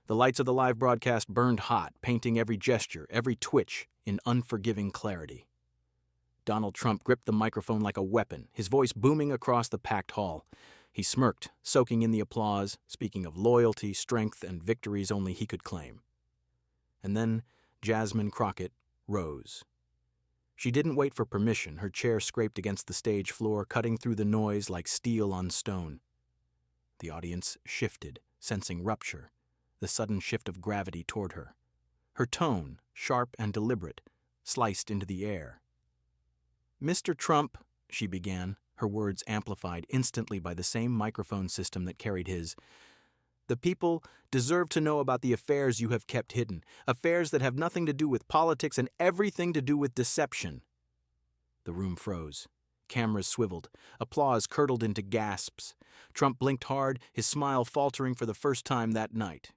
The lights of the live broadcast burned hot, painting every gesture, every twitch, in unforgiving clarity. Donald Trump gripped the microphone like a weapon, his voice booming across the packed hall. He smirked, soaking in the applause, speaking of loyalty, strength, and victories only he could claim. And then Jasmine Crockett rose. She didn't wait for permission. Her chair scraped against the stage floor, cutting through the noise like steel on stone. The audience shifted, sensing rupture, the sudden shift of gravity toward her. Her tone, sharp and deliberate, sliced into the air. "Mr. Trump," she began, her words amplified instantly by the same microphone system that carried his, "the people deserve to know about the affairs you have kept hidden, affairs that have nothing to do with politics and everything to do with deception." The room froze. Cameras swiveled. Applause curdled into gasps. Trump blinked hard, his smile faltering for the first time that night.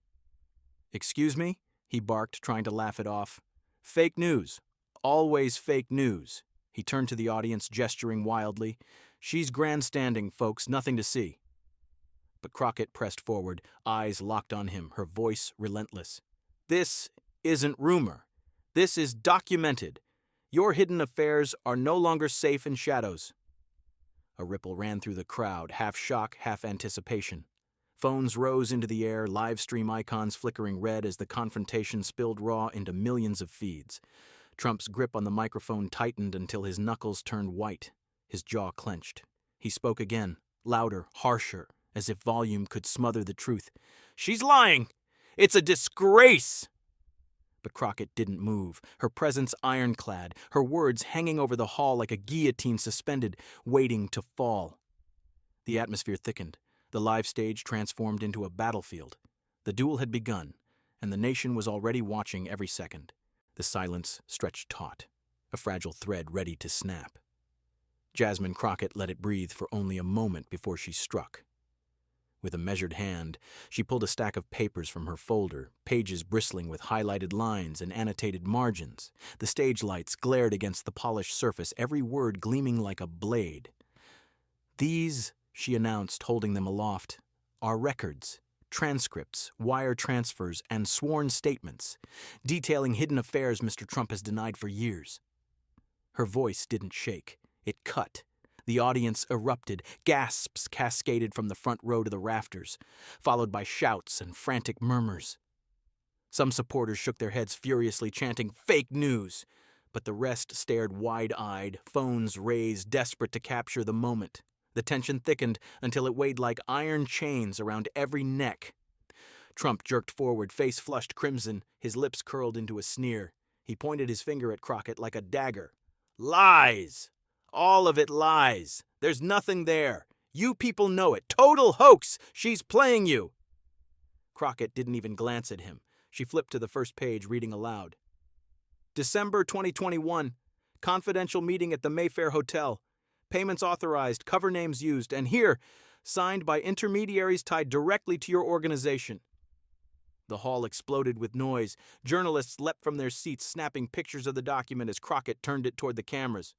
"Excuse me?" he barked, trying to laugh it off. "Fake news. Always fake news." He turned to the audience, gesturing wildly. "She's grandstanding, folks, nothing to see." But Crockett pressed forward, eyes locked on him, her voice relentless. "This isn't rumor. This is documented. Your hidden affairs are no longer safe in shadows." A ripple ran through the crowd, half shock, half anticipation. Phones rose into the air, live stream icons flickering red as the confrontation spilled raw into millions of feeds. Trump's grip on the microphone tightened until his knuckles turned white. His jaw clenched. He spoke again, louder, harsher, as if volume could smother the truth. "She's lying! It's a disgrace!" But Crockett didn't move, her presence ironclad, her words hanging over the hall like a guillotine suspended, waiting to fall. The atmosphere thickened. The live stage transformed into a battlefield. The duel had begun, and the nation was already watching every second. The silence stretched taut, a fragile thread ready to snap. Jasmine Crockett let it breathe for only a moment before she struck. With a measured hand, she pulled a stack of papers from her folder, pages bristling with highlighted lines and annotated margins. The stage lights glared against the polished surface, every word gleaming like a blade. "These," she announced, holding them aloft, "are records. Transcripts, wire transfers, and sworn statements, detailing hidden affairs Mr. Trump has denied for years." Her voice didn't shake. It cut. The audience erupted. Gasps cascaded from the front row to the rafters, followed by shouts and frantic murmurs. Some supporters shook their heads furiously, chanting, "Fake news!" But the rest stared wide-eyed, phones raised, desperate to capture the moment. The tension thickened until it weighed like iron chains around every neck. Trump jerked forward, face flushed crimson, his lips curled into a sneer. He pointed his finger at Crockett like a dagger. "Lies! All of it lies. There's nothing there. You people know it. Total hoax! She's playing you!" Crockett didn't even glance at him. She flipped to the first page, reading aloud. "December 2021. Confidential meeting at the Mayfair Hotel. Payments authorized, cover names used, and here, signed by intermediaries tied directly to your organization." The hall exploded with noise. Journalists leapt from their seats, snapping pictures of the document as Crockett turned it toward the cameras.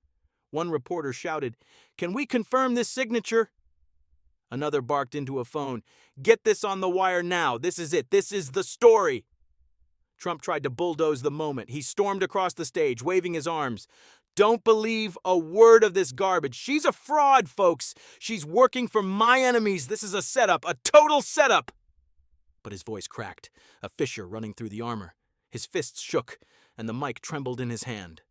One reporter shouted, "Can we confirm this signature?" Another barked into a phone, "Get this on the wire now. This is it. This is the story." Trump tried to bulldoze the moment. He stormed across the stage, waving his arms. "Don't believe a word of this garbage. She's a fraud, folks. She's working for my enemies. This is a setup, a total setup." But his voice cracked, a fissure running through the armor. His fists shook, and the mic trembled in his hand.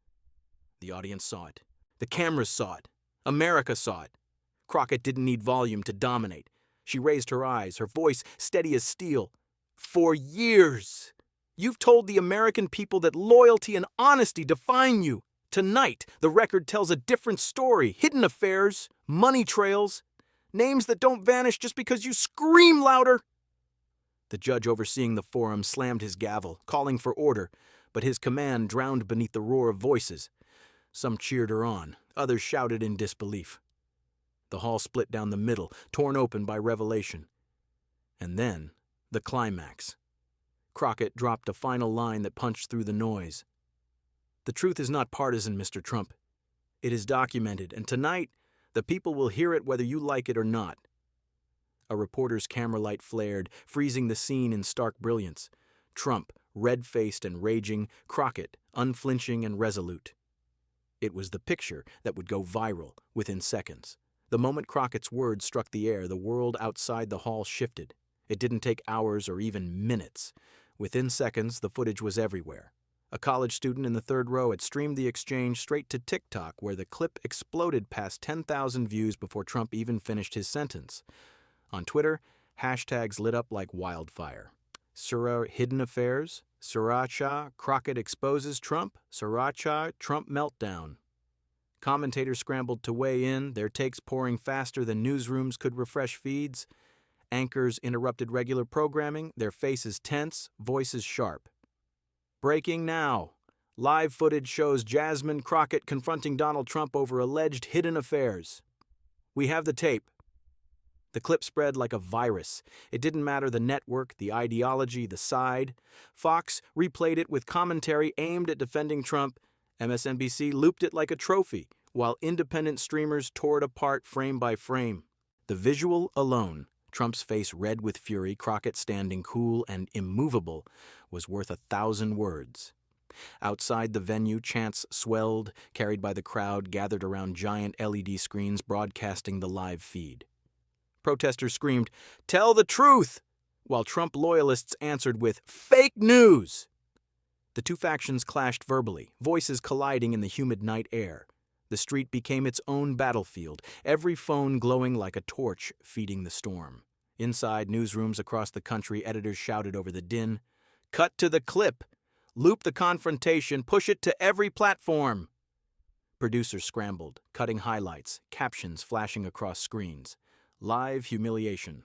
The audience saw it. The cameras saw it. America saw it. Crockett didn't need volume to dominate. She raised her eyes, her voice steady as steel. "For years, you've told the American people that loyalty and honesty define you. Tonight, the record tells a different story. Hidden affairs, money trails, names that don't vanish just because you scream louder." The judge overseeing the forum slammed his gavel, calling for order, but his command drowned beneath the roar of voices. Some cheered her on, others shouted in disbelief. The hall split down the middle, torn open by revelation. And then, the climax. Crockett dropped a final line that punched through the noise. "The truth is not partisan, Mr. Trump. It is documented, and tonight, the people will hear it whether you like it or not. A reporter's camera light flared, freezing the scene in stark brilliance. Trump, red-faced and raging, Crockett, unflinching and resolute. It was the picture that would go viral within seconds. The moment Crockett's words struck the air, the world outside the hall shifted. It didn't take hours or even minutes. Within seconds, the footage was everywhere. A college student in the third row had streamed the exchange straight to TikTok, where the clip exploded past 10,000 views before Trump even finished his sentence. On Twitter, hashtags lit up like wildfire. Hidden affairs, Sriracha, Crockett exposes Trump, Sriracha, Trump meltdown. Commentators scrambled to weigh in, their takes pouring faster than newsrooms could refresh feeds. Anchors interrupted regular programming, their faces tense, voices sharp. Breaking now. Live footage shows Jasmine Crockett confronting Donald Trump over alleged hidden affairs. We have the tape. The clip spread like a virus. It didn't matter the network, the ideology, the side. Fox replayed it with commentary aimed at defending Trump. MSNBC looped it like a trophy, while independent streamers tore it apart frame by frame. The visual alone, Trump's face red with fury, Crockett standing cool and immovable, was worth 1,000 words. Outside the venue, chants swelled, carried by the crowd gathered around giant LED screens broadcasting the live feed. Protesters screamed, "Tell the truth!" while Trump loyalists answered with, "Fake news!" The two factions clashed verbally, voices colliding in the humid night air. The street became its own battlefield, every phone glowing like a torch feeding the storm. Inside newsrooms across the country, editors shouted over the din, "Cut to the clip! Loop the confrontation, push it to every platform!" Producers scrambled, cutting highlights, captions flashing across screens. Live humiliation.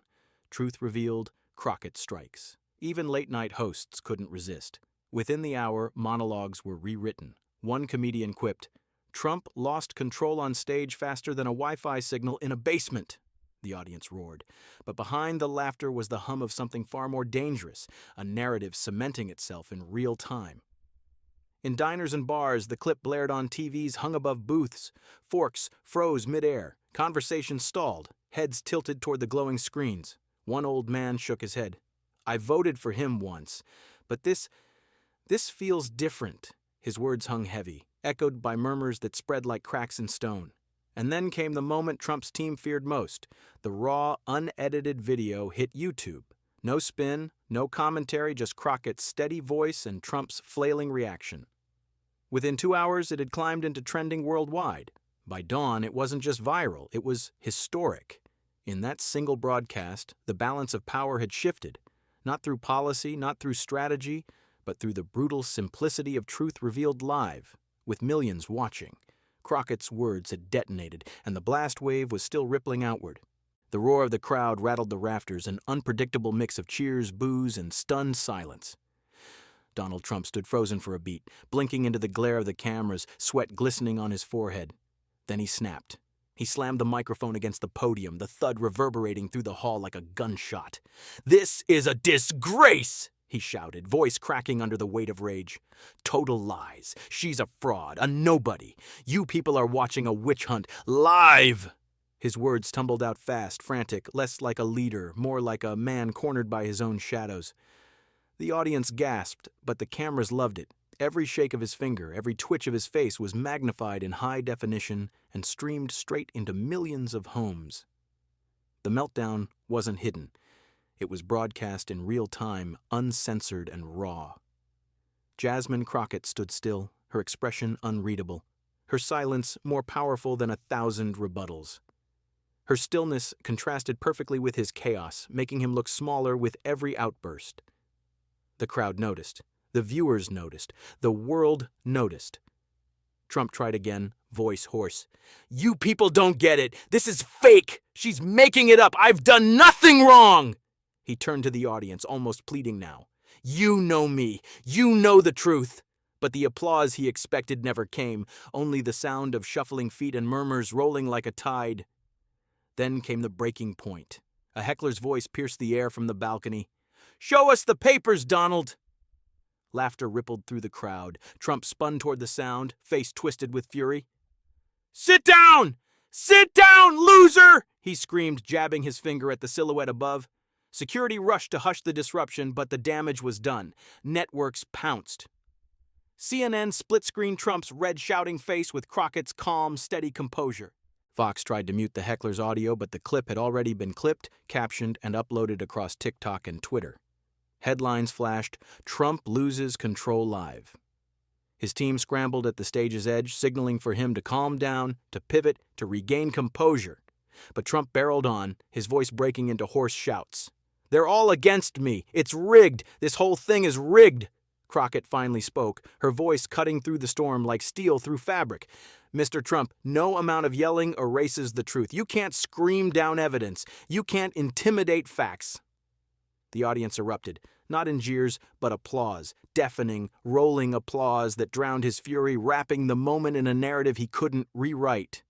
Truth revealed, Crockett strikes. Even late-night hosts couldn't resist. Within the hour, monologues were rewritten. One comedian quipped, "Trump lost control on stage faster than a Wi-Fi signal in a basement." The audience roared. But behind the laughter was the hum of something far more dangerous, a narrative cementing itself in real time. In diners and bars, the clip blared on TVs hung above booths. Forks froze midair. Conversations stalled, heads tilted toward the glowing screens. One old man shook his head. "I voted for him once, but this feels different." His words hung heavy, echoed by murmurs that spread like cracks in stone. And then came the moment Trump's team feared most. The raw, unedited video hit YouTube. No spin, no commentary, just Crockett's steady voice and Trump's flailing reaction. Within 2 hours, it had climbed into trending worldwide. By dawn, it wasn't just viral, it was historic. In that single broadcast, the balance of power had shifted, not through policy, not through strategy, but through the brutal simplicity of truth revealed live, with millions watching. Crockett's words had detonated, and the blast wave was still rippling outward. The roar of the crowd rattled the rafters, an unpredictable mix of cheers, boos, and stunned silence. Donald Trump stood frozen for a beat, blinking into the glare of the cameras, sweat glistening on his forehead. Then he snapped. He slammed the microphone against the podium, the thud reverberating through the hall like a gunshot. "This is a disgrace!" he shouted, voice cracking under the weight of rage. "Total lies. She's a fraud, a nobody. You people are watching a witch hunt live!" His words tumbled out fast, frantic, less like a leader, more like a man cornered by his own shadows. The audience gasped, but the cameras loved it. Every shake of his finger, every twitch of his face was magnified in high definition and streamed straight into millions of homes. The meltdown wasn't hidden. It was broadcast in real time, uncensored and raw. Jasmine Crockett stood still, her expression unreadable, her silence more powerful than 1,000 rebuttals. Her stillness contrasted perfectly with his chaos, making him look smaller with every outburst. The crowd noticed. The viewers noticed. The world noticed. Trump tried again, voice hoarse. "You people don't get it. This is fake. She's making it up. I've done nothing wrong." He turned to the audience, almost pleading now. "You know me. You know the truth." But the applause he expected never came, only the sound of shuffling feet and murmurs rolling like a tide. Then came the breaking point. A heckler's voice pierced the air from the balcony. "Show us the papers, Donald!" Laughter rippled through the crowd. Trump spun toward the sound, face twisted with fury. "Sit down! "Sit down, loser!" he screamed, jabbing his finger at the silhouette above. Security rushed to hush the disruption, but the damage was done. Networks pounced. CNN split-screened Trump's red shouting face with Crockett's calm, steady composure. Fox tried to mute the heckler's audio, but the clip had already been clipped, captioned, and uploaded across TikTok and Twitter. Headlines flashed, "Trump loses control live." His team scrambled at the stage's edge, signaling for him to calm down, to pivot, to regain composure. But Trump barreled on, his voice breaking into hoarse shouts. "They're all against me. It's rigged. This whole thing is rigged." Crockett finally spoke, her voice cutting through the storm like steel through fabric. "Mr. Trump, no amount of yelling erases the truth. You can't scream down evidence. You can't intimidate facts." The audience erupted, not in jeers, but applause, deafening, rolling applause that drowned his fury, wrapping the moment in a narrative he couldn't rewrite.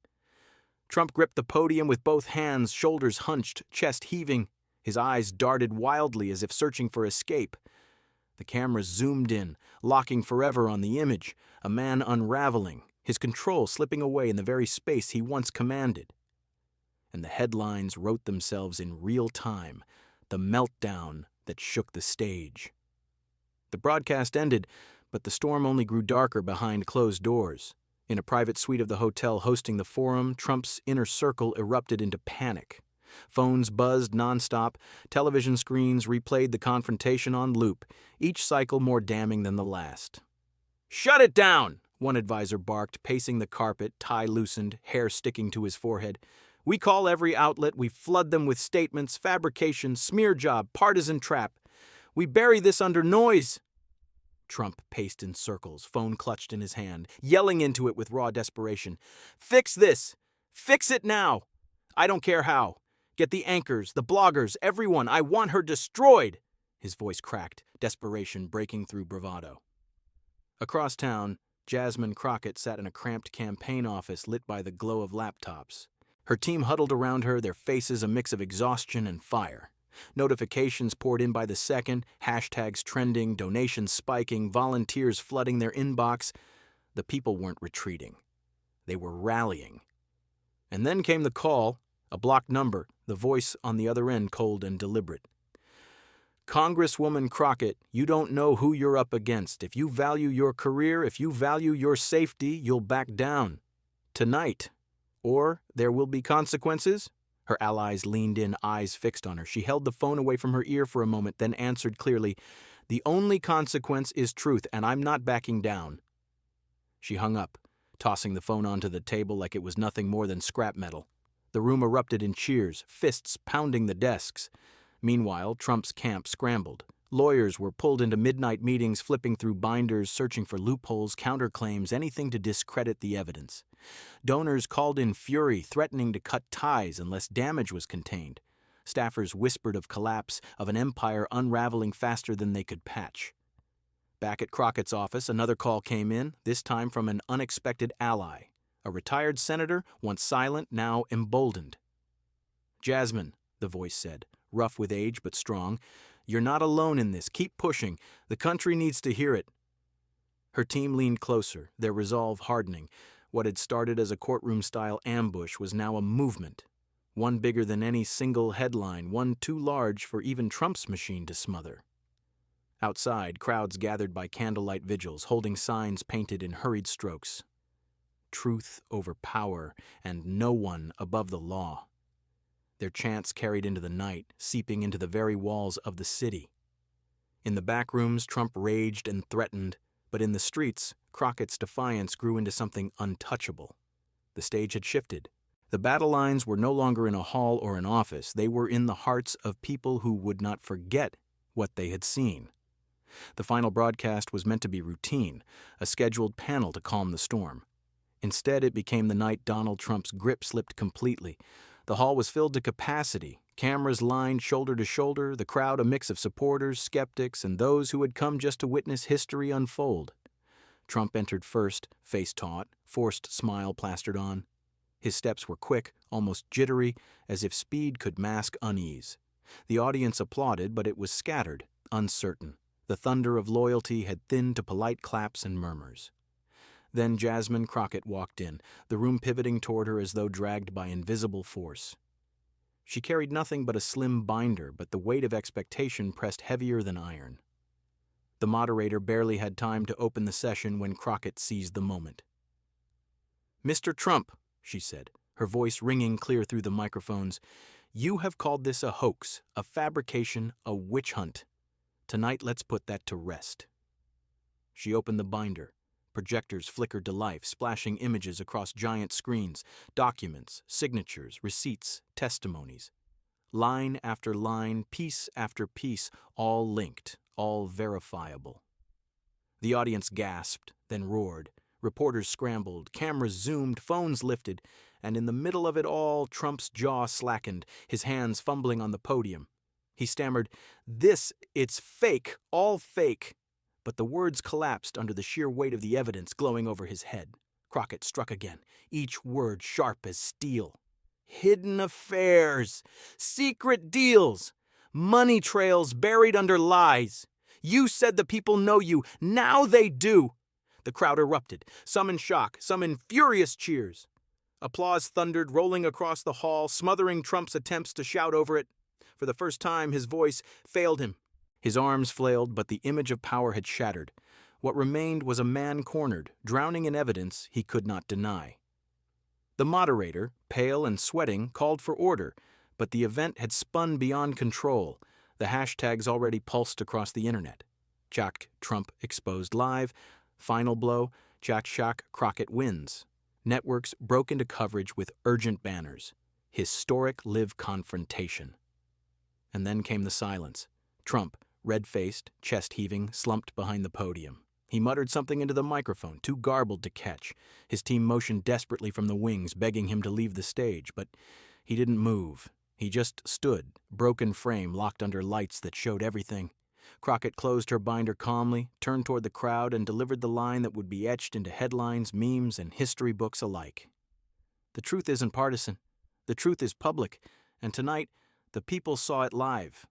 Trump gripped the podium with both hands, shoulders hunched, chest heaving. His eyes darted wildly as if searching for escape. The camera zoomed in, locking forever on the image, a man unraveling, his control slipping away in the very space he once commanded. And the headlines wrote themselves in real time, the meltdown that shook the stage. The broadcast ended, but the storm only grew darker behind closed doors. In a private suite of the hotel hosting the forum, Trump's inner circle erupted into panic. Phones buzzed nonstop, television screens replayed the confrontation on loop, each cycle more damning than the last. "Shut it down!" one advisor barked, pacing the carpet, tie loosened, hair sticking to his forehead. "We call every outlet, we flood them with statements, fabrication, smear job, partisan trap. We bury this under noise." Trump paced in circles, phone clutched in his hand, yelling into it with raw desperation. "Fix this! Fix it now! I don't care how. Get the anchors, the bloggers, everyone. I want her destroyed!" His voice cracked, desperation breaking through bravado. Across town, Jasmine Crockett sat in a cramped campaign office lit by the glow of laptops. Her team huddled around her, their faces a mix of exhaustion and fire. Notifications poured in by the second, hashtags trending, donations spiking, volunteers flooding their inbox. The people weren't retreating. They were rallying. And then came the call, a blocked number, the voice on the other end cold and deliberate. "Congresswoman Crockett, you don't know who you're up against. If you value your career, if you value your safety, you'll back down. Tonight. Or there will be consequences." Her allies leaned in, eyes fixed on her. She held the phone away from her ear for a moment, then answered clearly, "The only consequence is truth, and I'm not backing down." She hung up, tossing the phone onto the table like it was nothing more than scrap metal. The room erupted in cheers, fists pounding the desks. Meanwhile, Trump's camp scrambled. Lawyers were pulled into midnight meetings, flipping through binders, searching for loopholes, counterclaims, anything to discredit the evidence. Donors called in fury, threatening to cut ties unless damage was contained. Staffers whispered of collapse, of an empire unraveling faster than they could patch. Back at Crockett's office, another call came in, this time from an unexpected ally. A retired senator, once silent, now emboldened. "Jasmine," the voice said, rough with age but strong, "you're not alone in this. Keep pushing. The country needs to hear it." Her team leaned closer, their resolve hardening. What had started as a courtroom-style ambush was now a movement, one bigger than any single headline, one too large for even Trump's machine to smother. Outside, crowds gathered by candlelight vigils, holding signs painted in hurried strokes. Truth over power, and no one above the law. Their chants carried into the night, seeping into the very walls of the city. In the back rooms, Trump raged and threatened, but in the streets, Crockett's defiance grew into something untouchable. The stage had shifted. The battle lines were no longer in a hall or an office. They were in the hearts of people who would not forget what they had seen. The final broadcast was meant to be routine, a scheduled panel to calm the storm. Instead, it became the night Donald Trump's grip slipped completely. The hall was filled to capacity, cameras lined shoulder to shoulder, the crowd a mix of supporters, skeptics, and those who had come just to witness history unfold. Trump entered first, face taut, forced smile plastered on. His steps were quick, almost jittery, as if speed could mask unease. The audience applauded, but it was scattered, uncertain. The thunder of loyalty had thinned to polite claps and murmurs. Then Jasmine Crockett walked in, the room pivoting toward her as though dragged by invisible force. She carried nothing but a slim binder, but the weight of expectation pressed heavier than iron. The moderator barely had time to open the session when Crockett seized the moment. "Mr. Trump," she said, her voice ringing clear through the microphones, "you have called this a hoax, a fabrication, a witch hunt. Tonight let's put that to rest." She opened the binder. Projectors flickered to life, splashing images across giant screens, documents, signatures, receipts, testimonies. Line after line, piece after piece, all linked, all verifiable. The audience gasped, then roared. Reporters scrambled, cameras zoomed, phones lifted, and in the middle of it all, Trump's jaw slackened, his hands fumbling on the podium. He stammered, "It's fake, all fake." But the words collapsed under the sheer weight of the evidence glowing over his head. Crockett struck again, each word sharp as steel. "Hidden affairs, secret deals, money trails buried under lies. You said the people know you, now they do." The crowd erupted, some in shock, some in furious cheers. Applause thundered, rolling across the hall, smothering Trump's attempts to shout over it. For the first time, his voice failed him. His arms flailed, but the image of power had shattered. What remained was a man cornered, drowning in evidence he could not deny. The moderator, pale and sweating, called for order, but the event had spun beyond control. The hashtags already pulsed across the internet. Jack Trump exposed live. Final blow, Jack Crockett wins. Networks broke into coverage with urgent banners. Historic live confrontation. And then came the silence. Trump, red-faced, chest-heaving, slumped behind the podium. He muttered something into the microphone, too garbled to catch. His team motioned desperately from the wings, begging him to leave the stage, but he didn't move. He just stood, broken frame locked under lights that showed everything. Crockett closed her binder calmly, turned toward the crowd, and delivered the line that would be etched into headlines, memes, and history books alike. "The truth isn't partisan. The truth is public, and tonight, the people saw it live."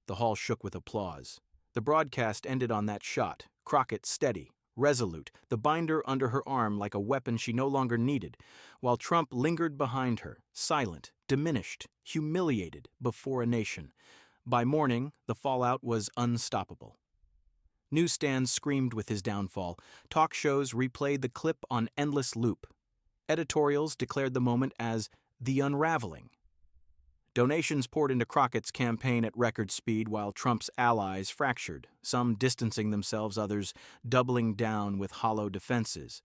The hall shook with applause. The broadcast ended on that shot, Crockett steady, resolute, the binder under her arm like a weapon she no longer needed, while Trump lingered behind her, silent, diminished, humiliated before a nation. By morning, the fallout was unstoppable. Newsstands screamed with his downfall. Talk shows replayed the clip on endless loop. Editorials declared the moment as the unraveling. Donations poured into Crockett's campaign at record speed while Trump's allies fractured, some distancing themselves, others doubling down with hollow defenses.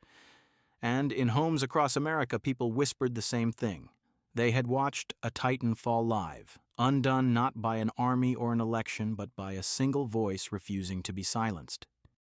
And in homes across America, people whispered the same thing. They had watched a titan fall live, undone not by an army or an election, but by a single voice refusing to be silenced.